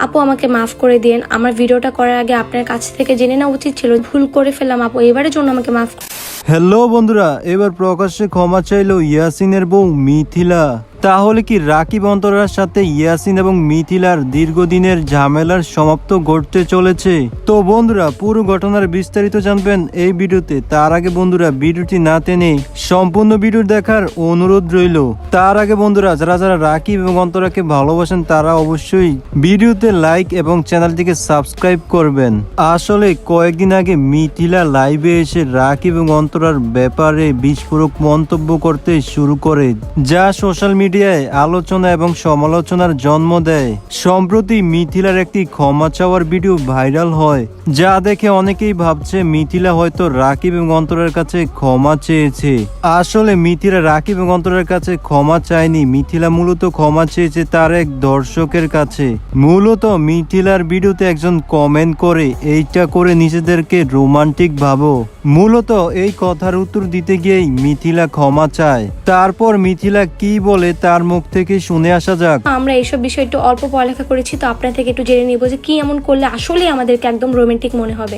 আপু আমাকে মাফ করে দিন, আমার ভিডিওটা করার আগে আপনার কাছ থেকে জেনে নেওয়া উচিত ছিল। ভুল করে ফেললাম আপু, এবারের জন্য আমাকে মাফ। হ্যালো বন্ধুরা, এবার প্রকাশ্যে ক্ষমা চাইলো ইয়াসিনের বউ মিথিলা। তাহলে কি রাকিব অন্তরার সাথে ইয়াসিন এবং মিথিলার দীর্ঘদিনের ঝামেলার সমাপ্ত ঘটতে চলেছে? তো বন্ধুরা, পুরো ঘটনার বিস্তারিত জানবেন এই ভিডিওতে। তার আগে বন্ধুরা, ভিডিওটি না টেনে সম্পূর্ণ ভিডিও দেখার অনুরোধ রইল। তার আগে বন্ধুরা, যারা যারা রাকিব এবং অন্তরাকে ভালোবাসেন তারা অবশ্যই ভিডিওতে লাইক এবং চ্যানেলটিকে সাবস্ক্রাইব করবেন। আসলে কয়েকদিন আগে মিথিলা লাইভে এসে রাকিব এবং অন্তরার ব্যাপারে বিস্ফোরক মন্তব্য করতে শুরু করে, যা সোশ্যাল মিডিয়ায় আলোচনা এবং সমালোচনার জন্ম দেয়। সম্প্রতি মিথিলার একটি ক্ষমা চাওয়ার ভিডিও ভাইরাল হয়, যা দেখে অনেকেই ভাবছে মিথিলা হয়তো রাকিব এবং অন্তরার কাছে ক্ষমা চেয়েছে। আসলে মিথিলা রাকিব এবং অন্তরার কাছে ক্ষমা চায়নি। মিথিলা মূলত ক্ষমা চেয়েছে তার এক দর্শকের কাছে। মূলত মিথিলার ভিডিওতে একজন কমেন্ট করে, এইটা করে নিজেদেরকে রোমান্টিক ভাবো। মূলত এই কথার উত্তর দিতে গিয়েই মিথিলা ক্ষমা চায়। তারপর মিথিলা কি বলে তার মুখ থেকে শুনে আসা যাক। আমরা এইসব বিষয়ে একটু অল্প পড়ালেখা করেছি, তো আপনার থেকে একটু জেনে নিব যে কি এমন করলে আসলে আমাদেরকে একদম রোমান্টিক মনে হবে।